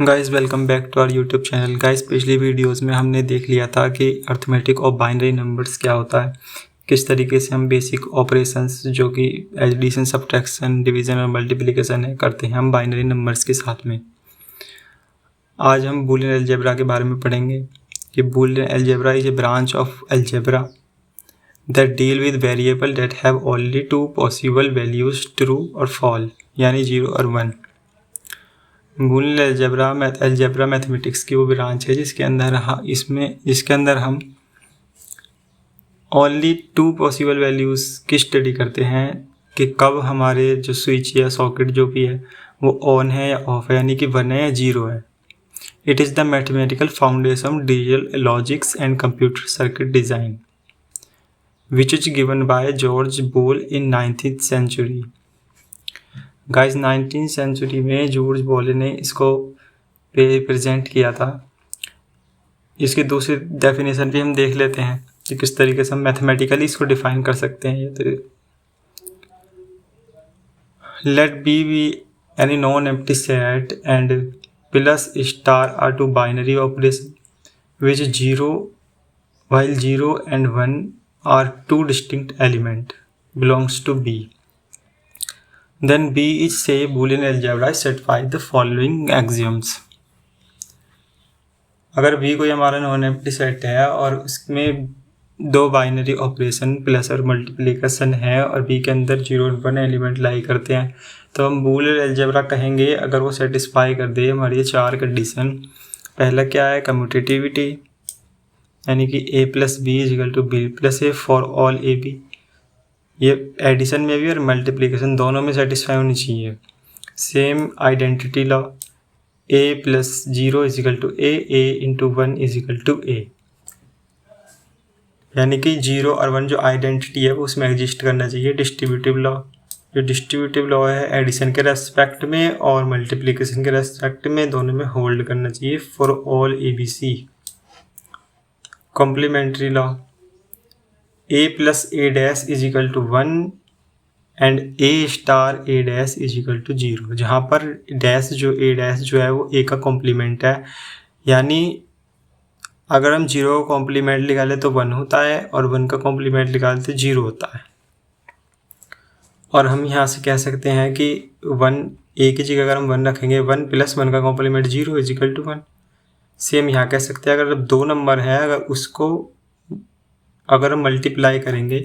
Guys welcome back to our YouTube channel. Guys पिछली videos में हमने देख लिया था कि अर्थमेटिक और बाइनरी नंबर्स क्या होता है, किस तरीके से हम बेसिक ऑपरेशंस जो कि एडिशन, सब्ट्रैक्शन, डिवीजन और मल्टीप्लिकेशन है करते हैं हम बाइनरी नंबर्स के साथ में। आज हम बूलियन अलजेब्रा के बारे में पढ़ेंगे कि Boolean algebra is a branch of algebra that deal with variable that have only two possible values, true और फॉल, यानी 0 और 1। बूलियन अलजेब्रा मैथमेटिक्स की वो ब्रांच है जिसके अंदर हम ओनली टू पॉसिबल वैल्यूज़ की स्टडी करते हैं कि कब हमारे जो स्विच या सॉकेट जो भी है वो ऑन है या ऑफ है, यानी कि 1 है या 0 है। It is the mathematical foundation digital logics and computer circuit design which is given by George Boole in 19th century. Guys 19th century में जॉर्ज बोले ने इसको प्रेजेंट किया था। इसकी दूसरी डेफिनेशन भी हम देख लेते हैं कि किस तरीके से हम मैथमेटिकली इसको डिफाइन कर सकते हैं। तो let B any non empty set and plus star are two binary operation which 0 while 0 and 1 are two distinct element belongs to B. Then B is say Boolean algebra satisfy the following axioms. अगर B कोई हमारा non empty set है और उसमें दो binary operation plus और multiplication है और B के अंदर 0 और 1 एलिमेंट लाई करते हैं तो हम बूलियन अलजेब्रा कहेंगे अगर वो सेटिस्फाई कर दे हमारी ये चार कंडीशन। पहला क्या है, कम्यूटेटिविटी, यानी कि a plus b is equal to b plus a for all a b. ये एडिशन में भी और मल्टीप्लिकेशन दोनों में सेटिस्फाई होनी चाहिए। Same identity law, a plus 0 is equal to a into 1 is equal to a, यानी कि 0 और 1 जो आइडेंटिटी है वो उसमें एग्जिस्ट करना चाहिए। डिस्ट्रीब्यूटिव लॉ, जो डिस्ट्रीब्यूटिव लॉ है एडिशन के रेस्पेक्ट में और मल्टीप्लिकेशन के रेस्पेक्ट में दोनों में होल्ड करना चाहिए for all a b c. Complementary law, a plus a dash is equal to 1 and a star a dash is equal to 0, जहाँ पर a डैश जो है वो a का कॉम्प्लीमेंट है, यानी अगर हम 0 का कॉम्प्लीमेंट निकालें तो 1 होता है और 1 का कॉम्प्लीमेंट निकालें तो 0 होता है। और हम यहाँ से कह सकते हैं कि 1 a की जगह अगर हम 1 रखेंगे 1 प्लस 1 का complement 0 is equal to 1। Same यहाँ कह सकते हैं अगर दो नंबर है अगर हम मल्टीप्लाई करेंगे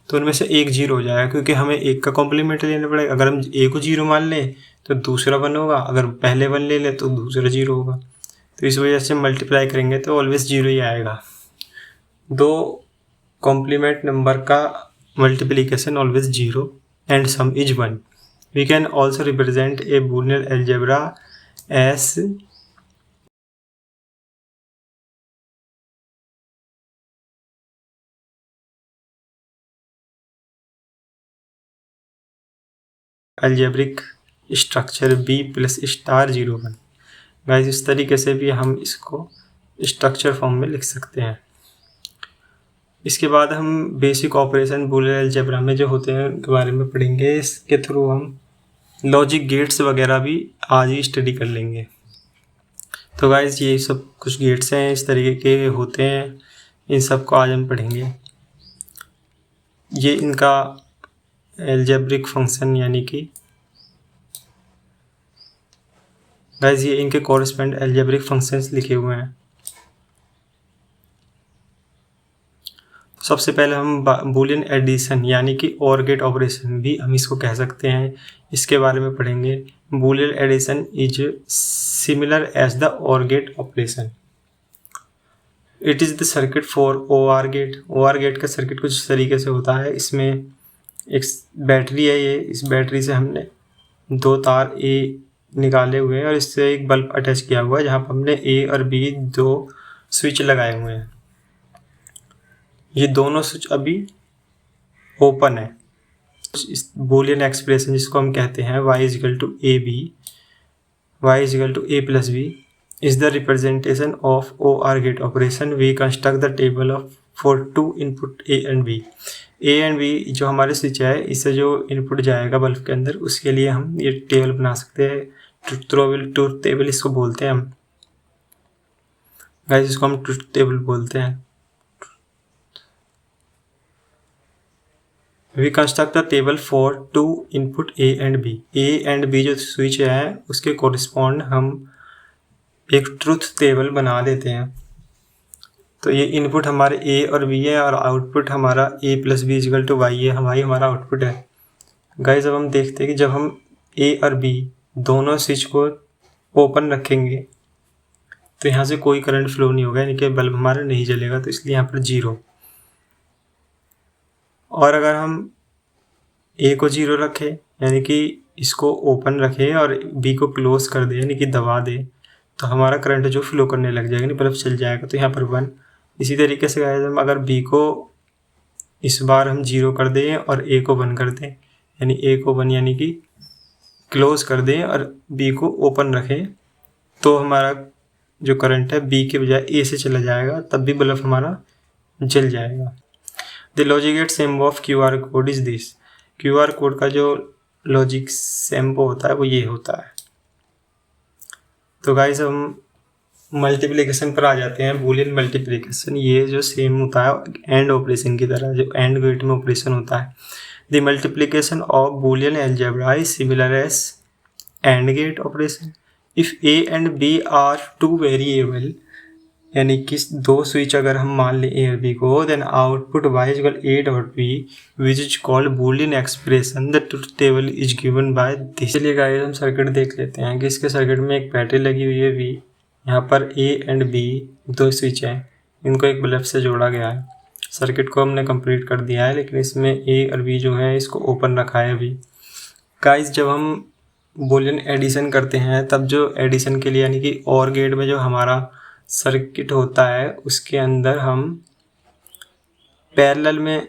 तो उनमें से एक 0 हो जाएगा क्योंकि हमें एक का कॉम्प्लीमेंट लेना पड़ेगा। अगर हम a को 0 मान लें तो दूसरा 1 होगा, अगर पहले 1 ले लें तो दूसरा 0 होगा। तो इस वजह से मल्टीप्लाई करेंगे तो ऑलवेज 0 ही आएगा। दो कॉम्प्लीमेंट नंबर का multiplication always 0 and sum is 1। We can also represent a Boolean algebra as algebraic structure b plus star 0 1। Guys इस तरीके से भी हम इसको स्ट्रक्चर फॉर्म में लिख सकते हैं। इसके बाद हम बेसिक ऑपरेशन बूलियन अलजेब्रा में जो होते हैं उनके बारे में पढ़ेंगे। इसके थ्रू हम लॉजिक गेट्स वगैरह भी आज ही स्टडी कर लेंगे। तो गाइस ये सब कुछ गेट्स हैं इस तरीके के होते हैं, इन सब को आज हम पढ़ेंगे। ये इनका अलजेब्रिक फंक्शन, यानी कि गाइस ये इनके कॉरेस्पेंड अलजेब्रिक फंक्शंस लिखे हुए हैं। सबसे पहले हम बूलियन एडिशन यानी कि और गेट ऑपरेशन भी हम इसको कह सकते हैं, इसके बारे में पढ़ेंगे। Boolean addition is similar as the OR gate operation. It is the circuit for OR gate. OR gate का सर्किट कुछ तरीके से होता है। इसमें एक बैटरी है, ये इस बैटरी से हमने दो तार A निकाले हुए हैं और इससे एक बल्ब अटैच किया हुआ है जहाँ पर हमने A और B दो स्विच लगाए हुए हैं। ये दोनों स्विच अभी ओपन है। इस बूलियन एक्सप्रेशन जिसको हम कहते हैं y is equal to a plus b is the representation of OR gate operation. We construct the table of for two input a and b जो हमारे स्विच है, इससे जो इनपुट जाएगा बल्ब के अंदर उसके लिए हम ये टेबल बना सकते हैं। ट्रुथ टेबल इसको बोलते हैं हम गाइस, इसको हम ट्रुथ टेबल बोलते हैं। We construct the table for two input a and b. A and b जो स्विच है उसके कोरिस्पॉन्ड हम एक ट्रुथ टेबल बना देते हैं। तो ये इनपुट हमारे ए और बी है और आउटपुट हमारा A plus B equal to Y है, हमारा आउटपुट है। गाइस अब हम देखते हैं कि जब हम ए और बी दोनों स्विच को ओपन रखेंगे तो यहाँ से कोई करंट फ्लो नहीं होगा, यानी कि बल्ब हमारा नहीं जलेगा, तो इसलिए यहाँ पर 0। और अगर हम ए को 0 रखें यानी कि इसको ओपन रखें और बी को क्लोज कर दे यानी कि दबा दे, तो हमारा करंट जो फ्लो करने लग जाएगा, नहीं बल्ब चल जाएगा, तो यहाँ पर 1। इसी तरीके से गाइस हम अगर बी को इस बार हम 0 कर दें और ए को 1 कर दें, यानी ए को 1 यानी कि क्लोज कर दें और बी को ओपन रखें, तो हमारा जो करंट है बी के बजाय ए से चला जाएगा, तब भी बल्ब हमारा जल जाएगा। The logic gate symbol of QR code is this. QR code का जो लॉजिक सिंबल होता है वो ये होता है। तो गाइस हम मल्टीप्लिकेशन पर आ जाते हैं। बूलियन मल्टीप्लिकेशन ये जो सेम होता है एंड ऑपरेशन की तरह, जो एंड गेट में ऑपरेशन होता है। The multiplication of Boolean algebra is similar as and gate operation. If a and b are two variable, यानी कि दो स्विच अगर हम मान लें ए और बी को, then output y equal a dot b which is called Boolean expression. The truth table is given by this. चलिए गाइस हम सर्किट देख लेते हैं कि इसके सर्किट में एक बैटरी लगी हुई है V, यहाँ पर a एंड b दो स्विच हैं, इनको एक बल्ब से जोड़ा गया है। सर्किट को हमने कंप्लीट कर दिया है, लेकिन इसमें a और b जो है इसको ओपन रखा है अभी। गाइस जब हम बूलियन एडिशन करते हैं तब जो एडिशन के लिए यानी कि और गेट में जो हमारा सर्किट होता है उसके अंदर हम पैरेलल में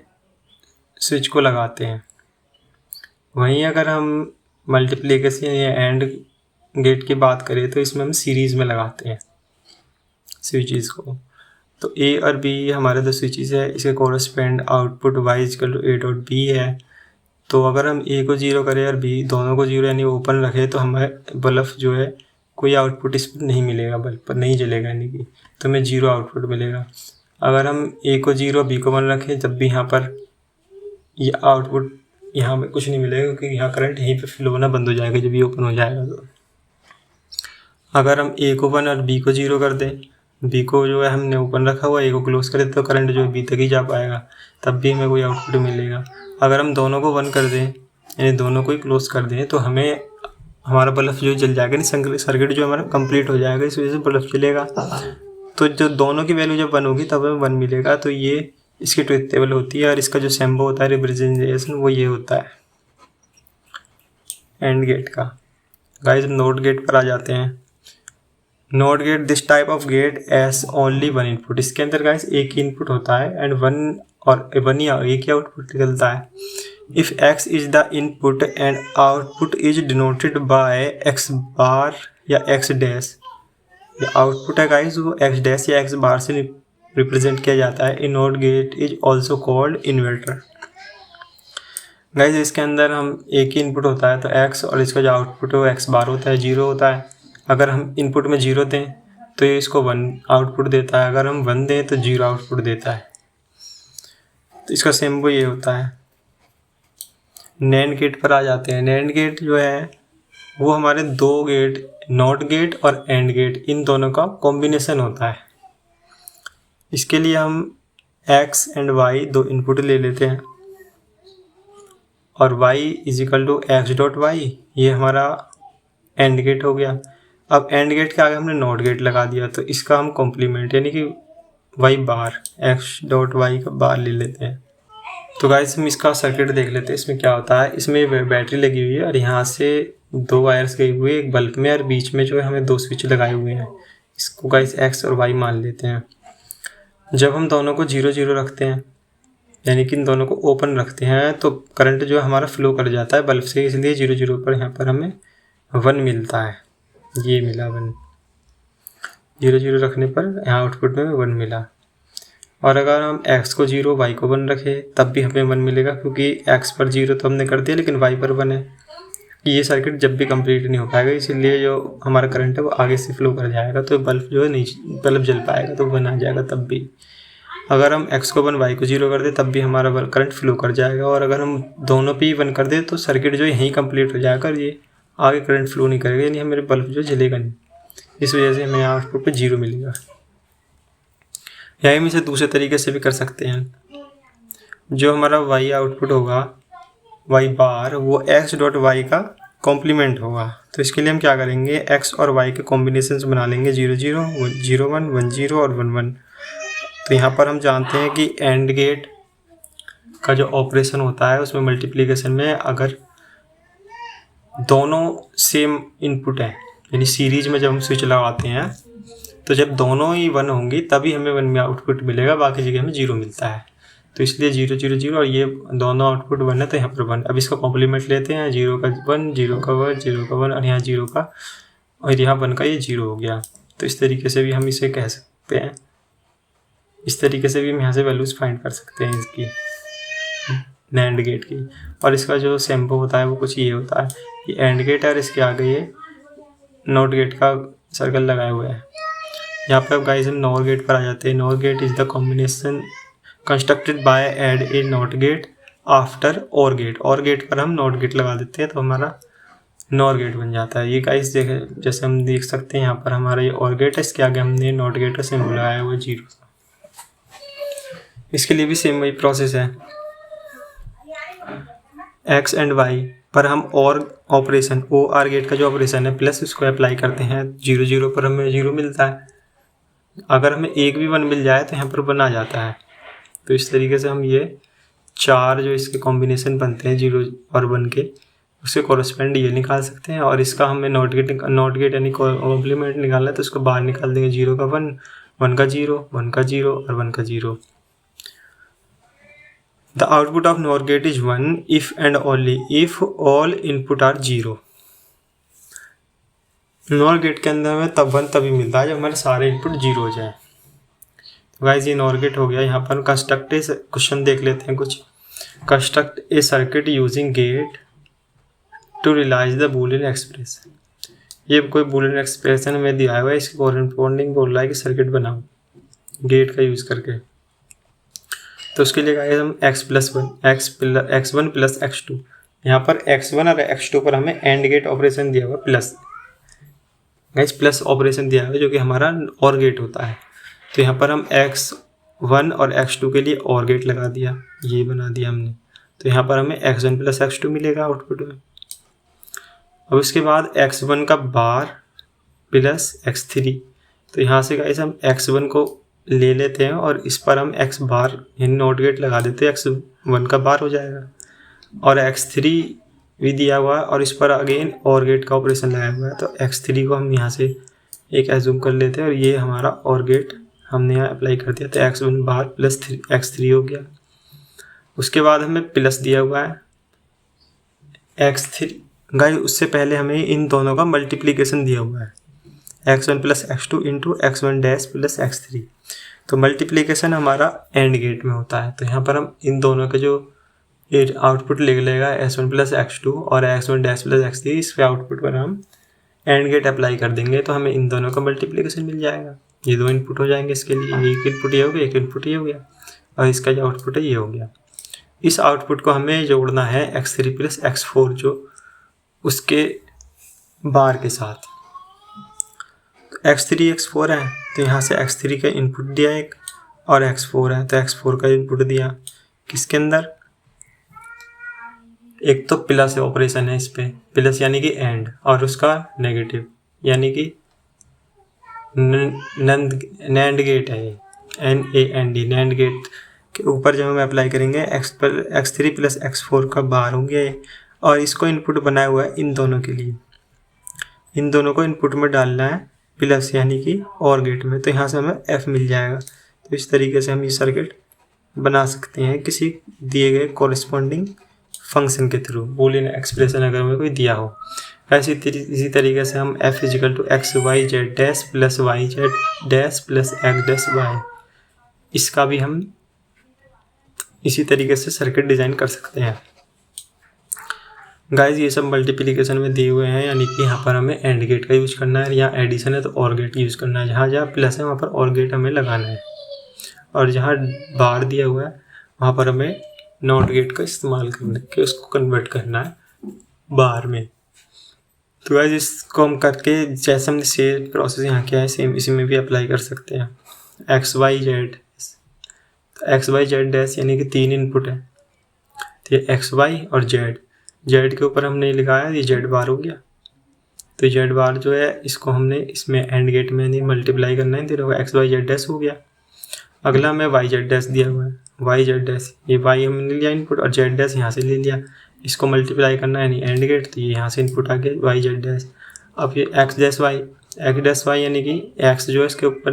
स्विच को लगाते हैं। वहीं अगर हम मल्टीप्लिकेशन या एंड गेट की बात करें तो इसमें हम सीरीज़ में लगाते हैं स्विचेस को। तो ए और बी हमारे दो स्विचेस है, इसके correspond output y equal to a dot b है। तो अगर हम a को 0 करें और b दोनों को 0 यानी ओपन रखें तो हमें बल्ब जो है कोई आउटपुट इस पर नहीं मिलेगा, बल्ब पर नहीं जलेगा, यानी कि तो हमें 0 आउटपुट मिलेगा। अगर हम a को 0 b को 1 रखें तब भी यहाँ पर ये आउटपुट यहाँ पे कुछ नहीं मिलेगा, क्योंकि यहाँ करंट यहीं पे फ्लो होना बंद हो जाएगा जब ये ओपन हो जाएगा। तो अगर हम a को 1 और b को 0 कर दें, b को जो है हमने ओपन रखा हुआ, a को क्लोज कर दें, तो करंट जो है b तक ही जा पाएगा, तब भी हमें कोई आउटपुट मिलेगा। अगर हम दोनों को 1 कर दें यानी दोनों को ही क्लोज कर दें तो हमें हमारा बल्ब जो जल जाएगा, नहीं सर्किट जो हमारा कंप्लीट हो जाएगा, इस वजह से बल्ब चलेगा। तो जो दोनों की वैल्यू जब 1 होगी तब हमें 1 मिलेगा। तो ये इसकी ट्रुथ टेबल होती है और इसका जो सिंबल होता है रिप्रेजेंटेशन वो ये होता है एंड गेट का। गाइस नोट गेट पर आ जाते हैं। Not gate this type of gate has only 1 input. इसके अंदर गाइस एक ही इनपुट होता है एंड 1 या एक ही आउटपुट निकलता है। If x is the input and output is denoted by x bar या x dash, ये आउटपुट है गाइस वो x dash या x bar से रिप्रेजेंट किया जाता है। A NOT gate is also called inverter। Guys इसके अंदर हम एक ही इनपुट होता है तो x और इसका जो आउटपुट है वो x bar होता है, 0 होता है। अगर हम इनपुट में 0 दें तो ये इसको 1 आउटपुट देता है, अगर हम 1 दें तो 0 आउटपुट देता है। तो इसका सिंबल ये होता है। नैंड गेट पर आ जाते हैं। नैंड गेट जो है वो हमारे दो गेट, नॉट गेट और एंड गेट, इन दोनों का कॉम्बिनेशन होता है। इसके लिए हम x एंड y दो इनपुट ले लेते हैं और y is equal to x dot y, ये हमारा एंड गेट हो गया। अब एंड गेट के आगे हमने नॉट गेट लगा दिया तो इसका हम कॉम्प्लीमेंट यानी कि y बार एक्स डॉट वाई का बार ले लेते हैं। तो गाइस हम इसका सर्किट देख लेते हैं। इसमें क्या होता है, इसमें बैटरी लगी हुई है और यहाँ से 2 वायर्स गए हुए एक बल्ब में और बीच में जो है हमें 2 स्विच लगाए हुए हैं। इसको गाइस x और y मान लेते हैं। जब हम दोनों को 0 0 रखते हैं यानी कि इन दोनों को ओपन रखते हैं तो करंट जो है हमारा फ्लो कर जाता है बल्ब से, इसलिए 0 0 पर यहाँ पर हमें 1 मिलता है। ये मिला 1, 0 0 रखने पर यहाँ आउटपुट में 1 मिला। और अगर हम x को 0 y को 1 रखें तब भी हमें 1 मिलेगा, क्योंकि x पर 0 तो हमने कर दिया लेकिन y पर 1 है। कि ये सर्किट जब भी कंप्लीट नहीं हो पाएगा, इसीलिए जो हमारा करंट है वो आगे से फ्लो कर जाएगा, तो बल्ब जो है नहीं बल्ब जल पाएगा, तो बन आ जाएगा तब भी। अगर हम x को 1 y को 0 कर दे तब भी हमारा करंट फ्लो कर जाएगा, और अगर हम दोनों पे ही 1 कर दे तो सर्किट जो यहीं कंप्लीट हो जाएगा और ये आगे करंट फ्लो नहीं करेगा, यानी हमारे बल्ब जो जलेगा नहीं। इस वजह से हमें आउटपुट पे 0 मिलेगा। या हम इसे दूसरे तरीके से भी कर सकते हैं। जो हमारा y आउटपुट होगा y बार, वो x डॉट y का कॉम्प्लीमेंट होगा। तो इसके लिए हम क्या करेंगे, x और y के कॉम्बिनेशन बना लेंगे 0 0 0 1 1 0 और 1 1। तो यहाँ पर हम जानते हैं कि एंड गेट का जो ऑपरेशन होता है उसमें मल्टीप्लिकेशन में अगर दोनों सेम इनपुट है, यानी सीरीज में जब हम स्विच लगाते हैं तो जब दोनों ही 1 होंगी तभी हमें 1 में आउटपुट मिलेगा, बाकी जगह हमें 0 मिलता है। तो इसलिए 0 0 0 और ये दोनों आउटपुट 1 है, तो यहाँ पर 1। अब इसका कॉम्प्लीमेंट लेते हैं, 0 का 1 0 का 1 0 का 1 और यहाँ 0 का और यहाँ 1 का, ये 0 हो गया। तो इस तरीके से भी हम इसे कह सकते हैं, इस तरीके से भी हम यहाँ से वैल्यूज़ फाइंड कर सकते हैं इसकी नैंड गेट की। और इसका जो सिंबल होता है वो कुछ ये होता है, ये एंड गेट है और इसके आगे ये नॉट गेट का सर्कल लगाए हुए है। यहाँ पर अब गाइस हम नॉर गेट पर आ जाते हैं। Nor gate is the combination constructed by add a not gate after or gate. Or gate पर हम नॉट गेट लगा देते हैं तो हमारा नॉर गेट बन जाता है। ये गाइस देखे, जैसे हम देख सकते हैं यहाँ पर हमारा ये और गेट है, इसके आगे हमने नॉट गेट का सिंबल लगाया हुआ 0। इसके लिए भी सेम वही प्रोसेस है। एक्स एंड वाई पर हम और ऑपरेशन ओ आर गेट का जो ऑपरेशन है प्लस उसको अप्लाई करते हैं। 0 0 पर हमें 0 मिलता है, अगर हमें एक भी 1 मिल जाए तो यहाँ पर 1 आ जाता है। तो इस तरीके से हम ये 4 जो इसके कॉम्बिनेशन बनते हैं 0 और 1 के, उसके कॉरस्पेंड ये निकाल सकते हैं। और इसका हमें नॉट गेट यानी कॉम्प्लीमेंट निकालना है तो उसको बाहर निकाल देंगे। 0 का 1 1 का 0 1 का 0 और 1 का 0। The output of NOR gate is 1 if and only if all input are 0। NOR gate के अंदर हमें तब 1 तभी मिलता है जब हमारे सारे इनपुट 0 हो जाए। तो गाइस ये NOR गेट हो गया। यहाँ पर कंस्ट्रक्ट क्वेश्चन देख लेते हैं कुछ। Construct a circuit using gate to realise the Boolean expression. ये कोई बूलियन एक्सप्रेशन हमें दिया हुआ है, इसके कॉरेस्पॉन्डिंग बोल रहा है कि सर्किट बनाओ गेट का यूज़ करके। तो उसके लिए गाइस हम x1 प्लस x2, यहाँ पर x1 और x2 पर हमें एंड गेट ऑपरेशन दिया हुआ प्लस, गाइस प्लस ऑपरेशन दिया हुआ जो कि हमारा और गेट होता है। तो यहाँ पर हम x1 और x2 के लिए और गेट लगा दिया, ये बना दिया हमने। तो यहाँ पर हमें x1 प्लस x2 मिलेगा आउटपुट में। अब उसके बाद x1 का बार प्लस x3, तो यहाँ से गाइस हम x1 को ले लेते हैं और इस पर हम x बार यानी नॉट गेट लगा देते हैं, x1 का बार हो जाएगा। और x3 भी दिया हुआ है और इस पर अगेन और गेट का ऑपरेशन लगाया हुआ है, तो x3 को हम यहाँ से एक एज्यूम कर लेते हैं और ये हमारा और गेट हमने यहाँ अप्लाई कर दिया, तो x1 बार प्लस x3 हो गया। उसके बाद हमें प्लस दिया हुआ है x3, गाइस उससे पहले हमें इन दोनों का मल्टीप्लिकेशन दिया हुआ है, x1 plus x2 into x1 dash plus x3। तो मल्टीप्लिकेशन हमारा एंड गेट में होता है। तो यहाँ पर हम इन दोनों के जो आउटपुट लिख लेगा x1 प्लस x2 और x1 डैश प्लस x3, इसके आउटपुट पर हम एंड गेट अप्लाई कर देंगे तो हमें इन दोनों का मल्टीप्लिकेशन मिल जाएगा। ये 2 इनपुट हो जाएंगे इसके लिए, एक इनपुट ये हो गया, एक इनपुट ये हो गया और इसका जो आउटपुट है ये हो गया। इस आउटपुट को हमें जोड़ना है x3 प्लस x4 जो उसके बार के साथ। x3 x4 है तो यहाँ से x3 का इनपुट दिया एक और x4 है तो x4 का इनपुट दिया। किसके अंदर, एक तो प्लस ऑपरेशन है इस पे, प्लस यानी कि एंड, और उसका नेगेटिव यानी कि नैंड गेट है ये, NAND नैंड गेट के ऊपर जब हम अप्लाई करेंगे x3 प्लस x4 का बार हो गया ये, और इसको इनपुट बनाया हुआ है इन दोनों के लिए। इन दोनों को इनपुट में डालना है प्लस यानी कि और गेट में, तो यहाँ से हमें f मिल जाएगा। तो इस तरीके से हम ये सर्किट बना सकते हैं किसी दिए गए कॉरेस्पॉन्डिंग फंक्शन के थ्रू, बूलियन एक्सप्रेशन अगर हमें कोई दिया हो। ऐसे इसी तरीके से हम f is equal to x y z dash plus y z dash plus x dash y, इसका भी हम इसी तरीके से सर्किट डिज़ाइन कर सकते हैं। गाइज ये सब मल्टीप्लिकेशन में दिए हुए हैं, यानी कि यहाँ पर हमें एंड गेट का यूज़ करना है, यहाँ एडिशन है तो और गेट यूज़ करना है, जहाँ जहाँ प्लस है वहाँ पर और गेट हमें लगाना है, और जहाँ बार दिया हुआ है वहाँ पर हमें नॉट गेट का इस्तेमाल करना है कि उसको कन्वर्ट करना है बार में। तो गाइज इसको हम करके जैसे हमने सेम प्रोसेस यहाँ किया है सेम इसी में भी अप्लाई कर सकते हैं। X y z, x y z dash यानी कि 3 इनपुट है, तो ये एक्स वाई और जेड, जेड के ऊपर हमने लिखा है ये जेड बार हो गया, तो जेड बार जो है इसको हमने इसमें एंड गेट में नहीं मल्टीप्लाई करना है, तो एक्स वाई जेड डैश हो गया। अगला हमें वाई जेड डैश दिया हुआ है, वाई जेड डैश, ये वाई हमने लिया इनपुट और जेड डैश यहाँ से ले लिया, इसको मल्टीप्लाई करना है यानी एंड गेट, तो ये यहाँ से इनपुट आ गया वाई जेड डैश। अब ये एक्स डैश वाई यानी कि एक्स जो है इसके ऊपर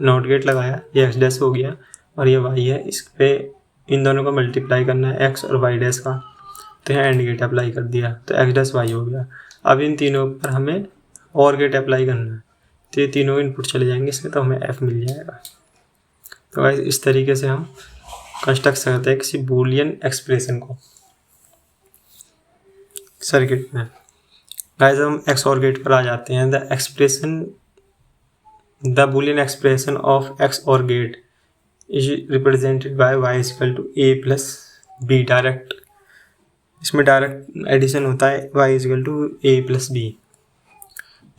नॉट गेट लगाया, ये एक्स डैश हो गया, और ये वाई है इस पर इन दोनों को मल्टीप्लाई करना है एक्स और वाई डैश का, तो यहाँ एंड गेट अप्लाई कर दिया तो एक्स डैश वाई हो गया। अब इन तीनों पर हमें और गेट अप्लाई करना है, तो ये तीनों इनपुट चले जाएंगे इसमें, तो हमें एफ मिल जाएगा। तो गाइस इस तरीके से हम कंस्ट्रक्ट करते हैं किसी बूलियन एक्सप्रेशन को सर्किट में। गाइस हम एक्स और गेट पर आ जाते हैं। The Boolean expression of X और gate is represented by Y is equal to A plus B direct, इसमें डायरेक्ट एडिशन होता है Y is equal to A plus B.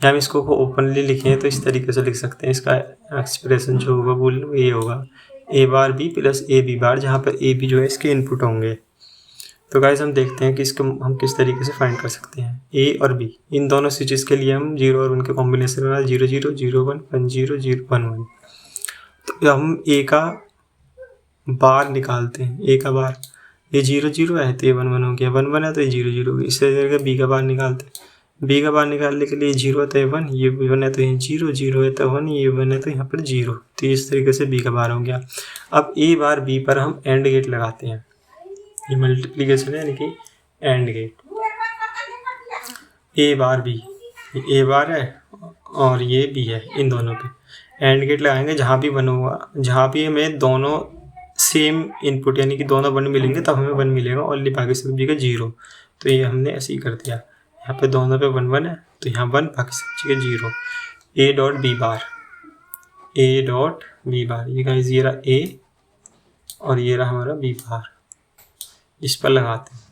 हम इसको ओपनली लिखें तो इस तरीके से लिख सकते हैं, इसका एक्सप्रेशन जो होगा बोल ये होगा A bar B plus A B bar, जहाँ पर ए बी जो है इसके इनपुट होंगे। तो गाइस हम देखते हैं कि इसको हम किस तरीके से फाइंड कर सकते हैं। ए और बी इन दोनों स्विचेस के लिए हम 0 और 1 के कॉम्बिनेशन बना 0 0 0 1 1 0 0 1 1। तो हम ए का बार निकालते हैं, ए का बार ये 0 0 है तो ये 1 1 हो गया, 1 1 है तो ये 0 0 हो गया। इस तरीके बी का बार निकालते हैं, बी का बार निकालने के लिए 0 है तो ये 1, ये 1 है तो ये 0 0 है तो 1, ये 1 है तो यहाँ पर 0, तो इस तरीके से बी का बार हो गया। अब ए बार बी पर हम एंड गेट लगाते हैं, ये मल्टीप्लिकेशन है यानी कि AND gate. A bar B, A bar है और ये बी है, इन दोनों पे एंड गेट लगाएंगे, जहाँ भी 1 होगा, जहाँ भी हमें दोनों सेम इनपुट यानी कि दोनों 1 मिलेंगे तब हमें 1 मिलेगा, ओनली बाकी सब बी का 0। तो ये हमने ऐसे ही कर दिया, यहाँ पे दोनों पे 1 1 है तो यहाँ 1 बाकी सब चीज़ें 0। A dot b bar, a dot b bar, ये गाइस ये रहा ए और ये रहा हमारा बी बार, इस पर लगाते हैं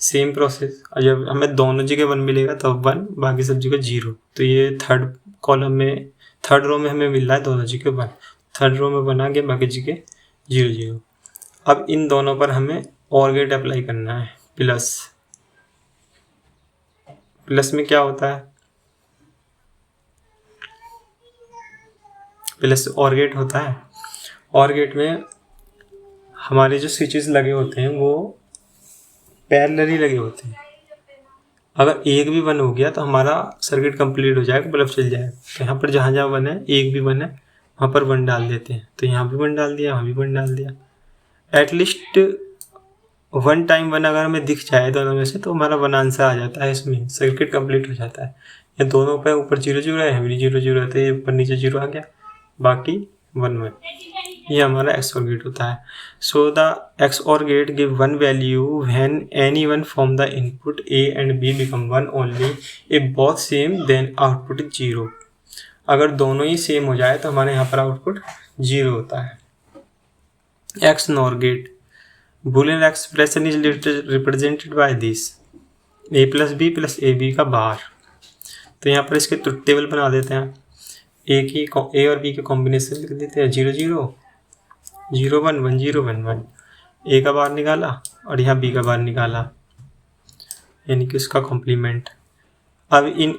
सेम प्रोसेस। और जब हमें दोनों जगह 1 मिलेगा तब 1 बाकी सब जगह 0, तो ये थर्ड कॉलम में थर्ड रो में हमें मिल रहा है दोनों जगह 1, थर्ड रो में 1 आ गया बाकी जगह 0 0। अब इन दोनों पर हमें और गेट अप्लाई करना है प्लस, प्लस में क्या होता है, प्लस और गेट होता है, और गेट में हमारे जो स्विचेस लगे होते हैं वो पैरेलली लगे होते हैं। अगर एक भी 1 हो गया तो हमारा सर्किट कंप्लीट हो जाएगा, बल्ब चल जाएगा। तो यहाँ पर जहाँ जहाँ 1 है, एक भी 1 है वहाँ पर 1 डाल देते हैं, तो यहाँ भी 1 डाल दिया, वहाँ भी 1 डाल दिया। एटलीस्ट 1 टाइम 1 अगर हमें दिख जाए दोनों में से तो हमारा 1 आंसर आ जाता है, इसमें सर्किट कंप्लीट हो जाता है। ये दोनों पे ऊपर 0 0 है, भी 0 0 है तो ये ऊपर नीचे 0 आ गया, बाकी 1 1। ये हमारा एक्स और गेट होता है। सो द एक्स और gate give 1 value when any one from the input a and b become 1 only if both same then output is 0। अगर दोनों ही सेम हो जाए तो हमारे यहाँ पर आउटपुट 0 होता है। XNOR gate Boolean expression is represented by this a plus b का बार। तो यहाँ पर इसके ट्रुथ टेबल बना देते हैं, ए और बी के कॉम्बिनेशन लिख देते हैं 0 0 0 1 1 0 1 1। ए का बार निकाला और यहाँ बी का बार निकाला, यानी कि उसका कॉम्प्लीमेंट। अब इन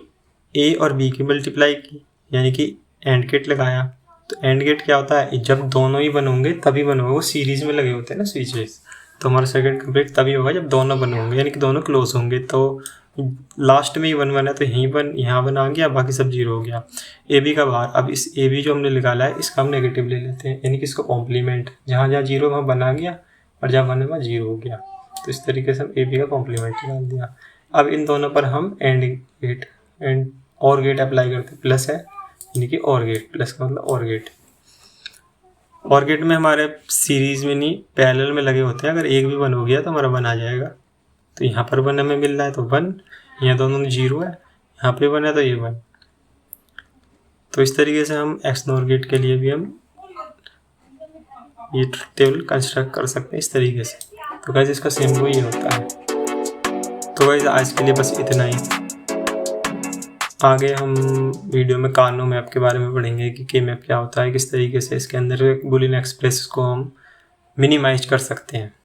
ए और बी की मल्टीप्लाई की यानी कि एंड गेट लगाया। तो एंड गेट क्या होता है, जब दोनों ही 1 होंगे तभी 1 होगा, वो सीरीज में लगे होते हैं ना स्विचेस, तो हमारा सर्किट कंप्लीट तभी होगा जब दोनों 1 होंगे, यानी कि दोनों क्लोज होंगे। तो लास्ट में ही 1 1 है तो यहीं 1 यहाँ 1 आ गया, बाकी सब 0 हो गया। ए बी का बार, अब इस ए बी जो हमने निकाला है इसका हम नेगेटिव ले लेते हैं, यानी कि इसको कॉम्प्लीमेंट, जहाँ जहाँ 0 वहाँ 1 आ गया और जहाँ 1 है वहाँ 0 हो गया। तो इस तरीके से हम ए बी का कॉम्प्लीमेंट निकाल दिया। अब इन दोनों पर हम एंड और गेट अप्लाई करते हैं, प्लस है यानी कि और गेट, प्लस का मतलब और गेट। और गेट में हमारे सीरीज में नहीं पैरेलल में लगे होते हैं, अगर एक भी 1 हो गया तो हमारा 1 आ जाएगा। तो यहाँ पर 1 हमें मिल रहा है तो 1, यहाँ दोनों में 0 है, यहाँ पे 1 है तो ये 1। तो इस तरीके से हम XNOR गेट के लिए भी हम ये टेबल कंस्ट्रक्ट कर सकते हैं इस तरीके से। तो गाइस इसका सिंबल ये होता है। तो गाइस आज के लिए बस इतना ही। आगे हम वीडियो में कार्नो मैप के बारे में पढ़ेंगे कि के मैप क्या होता है, किस तरीके से इसके अंदर बूलियन एक्सप्रेस को हम मिनिमाइज कर सकते हैं।